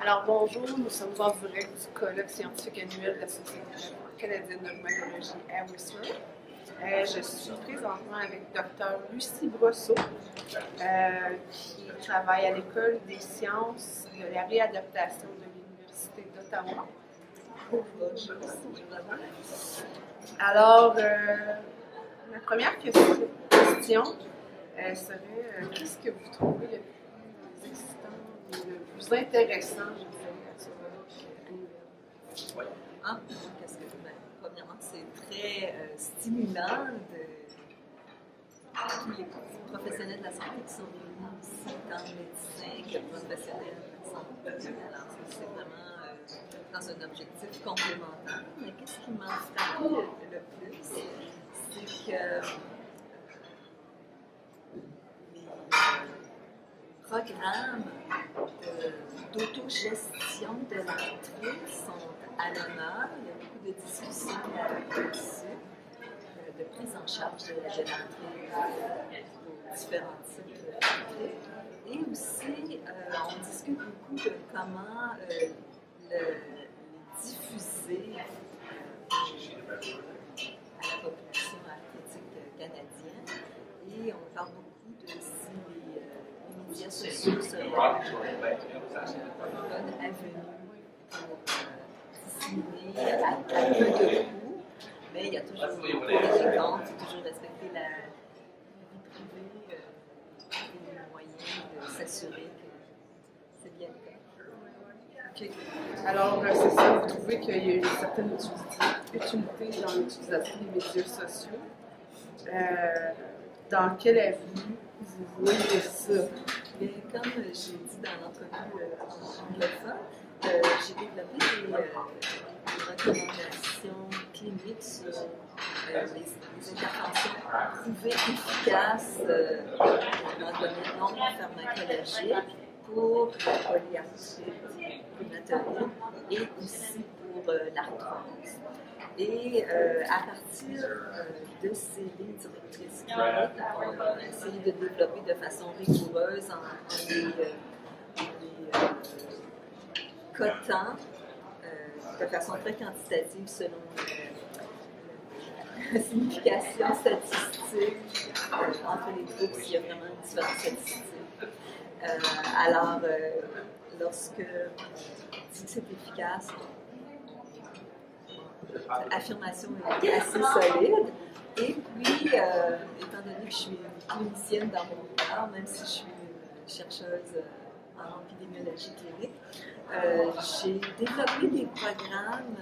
Alors bonjour, nous sommes en direct du colloque scientifique annuel de la Société canadienne de rhumatologie à Whistler. Je suis présentement avec Dr. Lucie Brosseau, qui travaille à l'École des sciences de la réadaptation de l'Université d'Ottawa. Alors, ma première question serait qu'est-ce que vous trouvez le plus excitant et le plus intéressant, je dirais, sur premièrement, c'est très stimulant de tous les professionnels de la santé qui sont réunis ici, tant médecins que professionnels de la santé. Alors, c'est vraiment dans un objectif complémentaire. Mais qu'est-ce qui m'a frappé le plus, c'est que les programmes d'autogestion de l'arthrite sont à l'honneur. Il y a beaucoup de discussions là-dessus, de prise en charge de l'arthrite aux différents types d'arthrite. Et aussi, on discute beaucoup de comment le diffuser à la population arthritique canadienne. Et on parle beaucoup de si les médias sociaux seront une bonne avenue pour dissimuler à peu de coûts, mais il y a toujours des comptes, il faut toujours respecter la vie privée et les moyens de s'assurer que c'est bien le cas. Okay. Alors, c'est ça, vous trouvez qu'il y a une certaine utilité dans l'utilisation des médias sociaux. Dans quelle avenue vous voyez ça? Et comme j'ai dit dans l'entrevue anglophone, j'ai développé des recommandations cliniques sur les interventions prouvées efficaces dans le domaine non pharmacologique pour la polyarthrite rhumatoïde et aussi pour l'arthrose. Et à partir de ces lignes directrices cliniques, on a essayé de développer de façon rigoureuse en les cotant de façon très quantitative selon la signification statistique entre les groupes, il y a vraiment une différence statistique. Alors, lorsque on dit que c'est efficace, l'affirmation est assez solide. Et puis, étant donné que je suis clinicienne dans mon corps, même si je suis une chercheuse en épidémiologie clinique, j'ai développé des programmes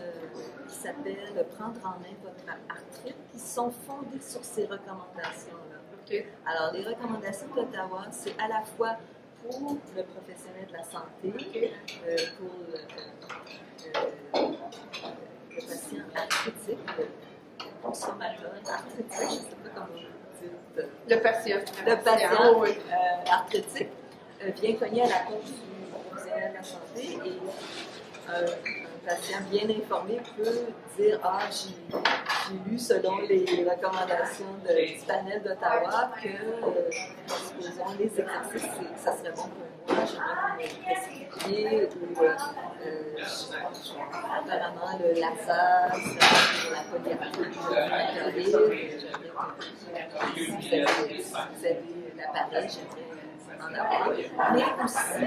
qui s'appellent Prendre en main votre arthrite, qui sont fondés sur ces recommandations-là. Okay. Alors, les recommandations d'Ottawa, c'est à la fois pour le professionnel de la santé, pour le patient arthritique, le consommateur arthritique, je ne sais pas comment vous dites. Le patient. Le patient oui. Arthritique vient cogner à la porte du professionnel de la santé et un patient bien informé peut dire « Ah, j'ai lu selon les recommandations du panel d'Ottawa que, supposons, les exercices, ça serait bon pour moi, j'aimerais qu'on me prescriviez ou apparemment le laser, la polyarthrite rhumatoïde, si vous avez l'appareil, j'aimerais en avoir. Mais aussi,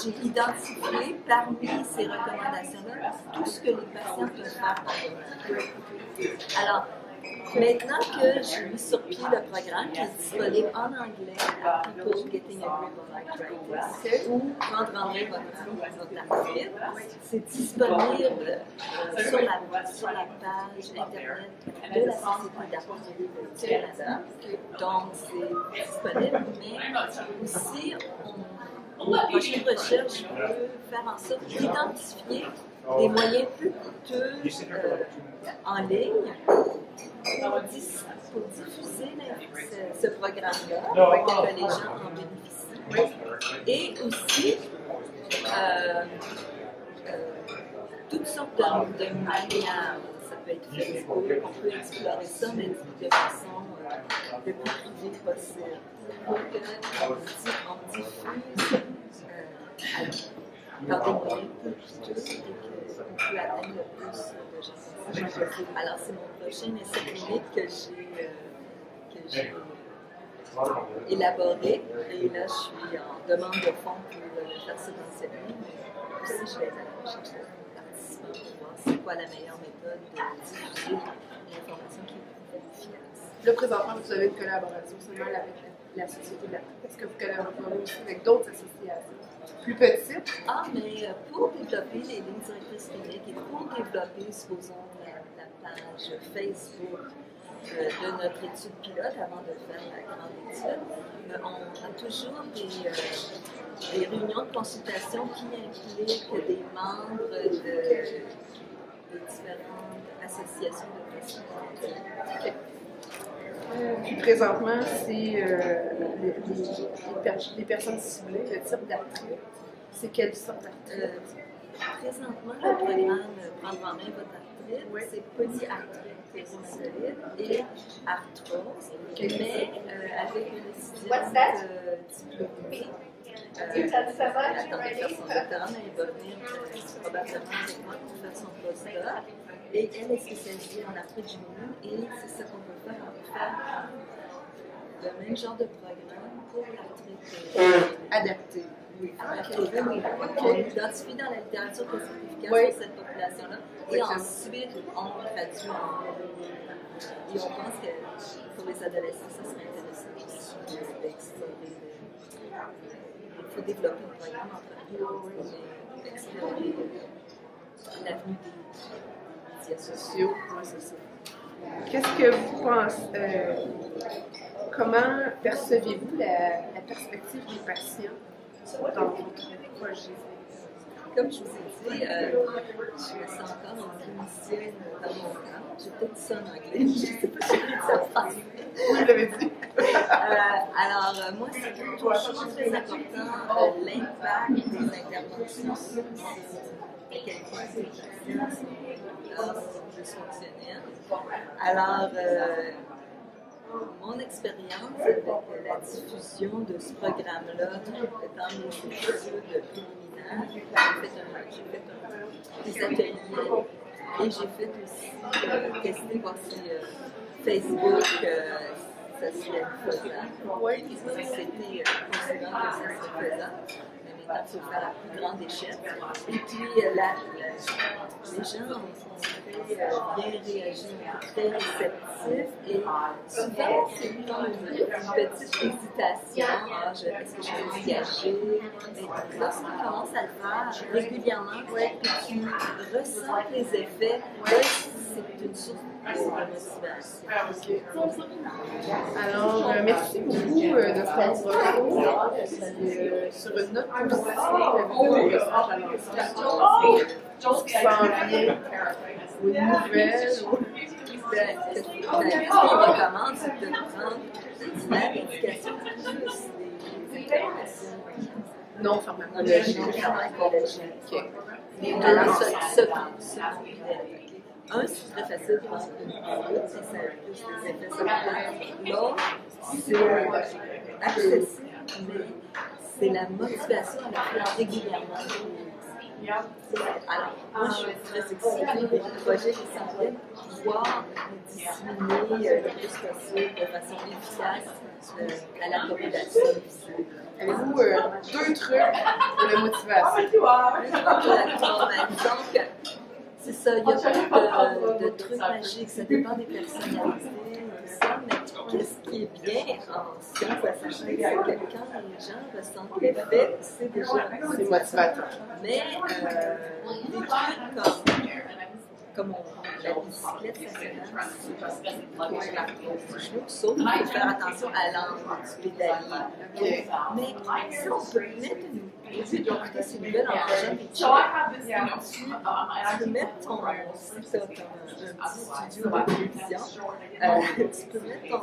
j'ai identifié parmi ces recommandations-là tout ce que les patients peuvent faire dans le monde. Alors, maintenant que j'ai mis sur pied le programme qui est disponible en anglais à People Getting a Grip on Arthritis ou Prendre en main votre arthrite, c'est disponible sur la page internet de la Société d'arthrite du Canada. Donc, c'est disponible, mais aussi, la prochaine recherche peut faire en sorte d'identifier des moyens plus coûteux en ligne pour diffuser ce programme-là, pour que les gens en bénéficient. Et aussi, toutes sortes de manières. Ça peut être Facebook, on peut explorer ça, mais de façon le plus privée possible. Pour qu'on diffuse par des moyens publics et qu'on peut atteindre le plus de gens possible. Alors, c'est mon prochain essai clinique que j'ai élaboré. Et là, je suis en demande de fonds pour le faire subventionner. Mais aussi, je vais être à la recherche de participants pour voir c'est quoi la meilleure méthode de diffuser l'information qui est efficace. Là, présentement, vous avez une collaboration seulement avec la Société de la Trique. Est-ce que vous collaborez aussi avec d'autres associations plus petites? Ah, mais pour développer les lignes directrices cliniques et pour développer, supposons, la page Facebook de notre étude pilote avant de faire la grande étude, on a toujours des réunions de consultation qui impliquent des membres de différentes associations de patients. Puis présentement, c'est les personnes ciblées, le type d'arthrite. C'est quelle sorte d'arthrite? Présentement, le programme Prendre en main votre arthrite, c'est polyarthrite rhumatoïde et arthrose, mais avec une étudiante diplômée. Elle attendait de faire son doctorat, mais elle va venir probablement avec moi pour faire son postdoc. Et elle est spécialisée en arthrite du genou et c'est ça qu'on peut faire. On peut faire le même genre de programme pour l'arthrite adaptée. Oui, on identifie dans la littérature que c'est efficace pour cette population-là. Et ensuite, on traduit et on pense que pour les adolescents, ça serait intéressant aussi d'explorer. Il faut développer un programme entreprise pour explorer l'avenue des médias sociaux. Oui, c'est ça. Qu'est-ce que vous pensez? Comment percevez-vous la perspective des patients dans votre projet? Comme je vous ai dit, je me sens encore en clinicienne dans mon camp. J'ai peut-être dit ça en anglais, je ne sais pas si j'ai dit ça en français. Oui, je l'avais dit. Alors, moi, c'est toujours très important l'impact des interventions sur la qualité des patients, sur dysfonctionnels. Alors, mon expérience avec la diffusion de ce programme-là dans mes études préliminaires, j'ai fait des ateliers et j'ai fait aussi tester voir si Facebook ça serait faisable. Oui, c'était considérant que ça serait faisable. Mais maintenant, il faut faire à plus grande échelle. Et puis, les gens ont très bien réagi, très réceptifs. Et souvent, c'est comme une petite hésitation. Est-ce que je vais m'engager? Et lorsqu'on commence à le faire régulièrement, puis tu ressens les effets, c'est une source de motivation. Alors, merci beaucoup de prendre recours sur une note positive. Qu'est-ce qui s'en vient? Ou une nouvelle? Ce qu'on recommande, c'est de prendre la médication plus des informations non pharmacologiques. Alors, un, c'est très facile de prendre une pilule, ça a plus des effets secondaires. L'autre, c'est accessible, mais c'est la motivation à le faire régulièrement. Alors, moi, je suis très excitée des projets qui s'en viennent pour pouvoir disséminer le plus possible de façon efficace à la population. Avez-vous deux trucs pour la motivation? Donc, c'est ça, il n'y a pas de trucs magiques, ça dépend des personnalités et tout ça, mais qu'est-ce qui est bien en science, à sachant que quand les gens ressentent l'effet, c'est déjà c'est motivateur. Mais des trucs comme la bicyclette stationnaire, c'est pour l'arthrose du genou, sauf qu'il faut faire attention à l'angle du pédalier. Mais si on peut mettre au lieu d'écouter ces nouvelles en prochaine étude, tu peux mettre ton, si tu as un petit studio de télévision, tu peux mettre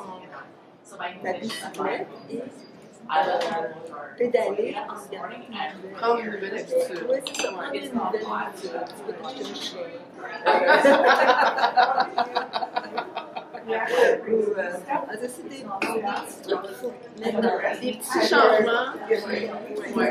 ta bicyclette et pédaler en regardant une nouvelle. Prendre une nouvelle habitude. Oui, c'est ça, prendre une nouvelle habitude. Tu peux t'acheter un chien. C'est des petits trucs qu'il faut mettre dans des petits changements. Oui.